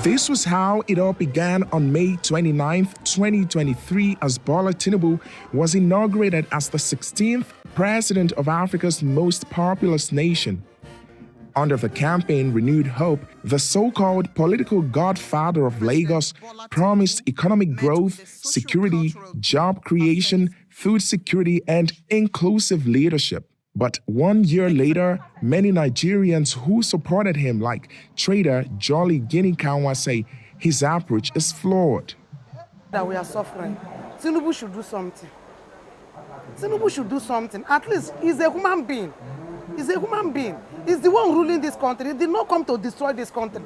This was how it all began on May 29, 2023, as Bola Tinubu was inaugurated as the 16th president of Africa's most populous nation. Under the campaign Renewed Hope, the so-called political godfather of Lagos promised economic growth, security, job creation, food security, and inclusive leadership. But 1 year later, many Nigerians who supported him, like trader Jolly Guinea Kanwa, say his approach is flawed. That we are suffering. Tinubu should do something. Tinubu should do something. At least he's a human being. He's a human being. He's the one ruling this country. He did not come to destroy this country,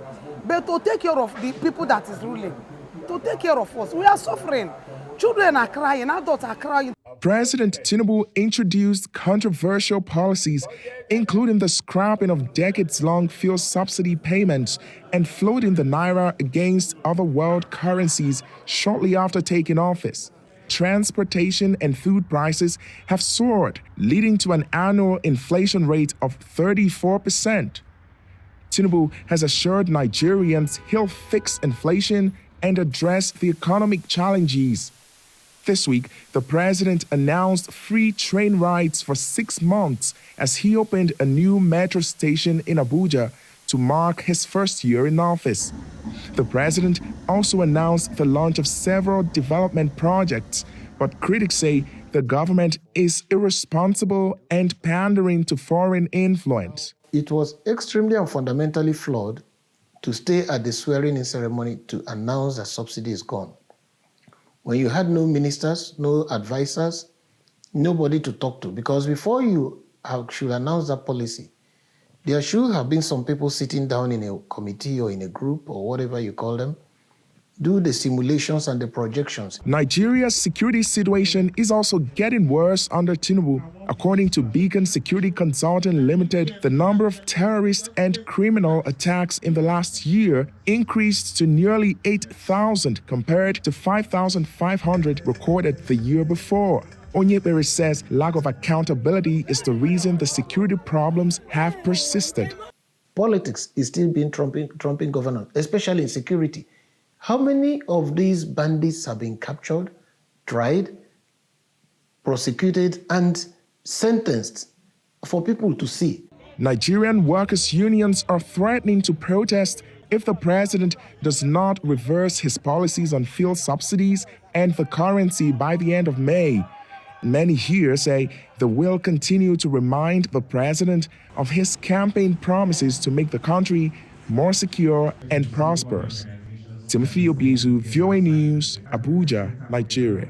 but to take care of the people that is ruling. To take care of us. We are suffering. Children are crying. Adults are crying. President Tinubu introduced controversial policies, including the scrapping of decades-long fuel subsidy payments and floating the naira against other world currencies shortly after taking office. Transportation and food prices have soared, leading to an annual inflation rate of 34%. Tinubu has assured Nigerians he'll fix inflation and address the economic challenges. This week, the president announced free train rides for 6 months as he opened a new metro station in Abuja to mark his first year in office. The president also announced the launch of several development projects, but critics say the government is irresponsible and pandering to foreign influence. It was extremely and fundamentally flawed to stay at the swearing-in ceremony to announce that subsidy is gone, when you had no ministers, no advisors, nobody to talk to. Because before you should announce that policy, there should have been some people sitting down in a committee or in a group or whatever you call them, do the simulations and the projections. Nigeria's security situation is also getting worse under Tinubu. According to Beacon Security Consulting Limited, the number of terrorist and criminal attacks in the last year increased to nearly 8,000 compared to 5,500 recorded the year before. Onyebere says lack of accountability is the reason the security problems have persisted. Politics is still being trumping governance, especially in security. How many of these bandits have been captured, tried, prosecuted, and sentenced for people to see? Nigerian workers' unions are threatening to protest if the president does not reverse his policies on fuel subsidies and the currency by the end of May. Many here say they will continue to remind the president of his campaign promises to make the country more secure and prosperous. Obiezu, VOA News, Abuja, Nigeria.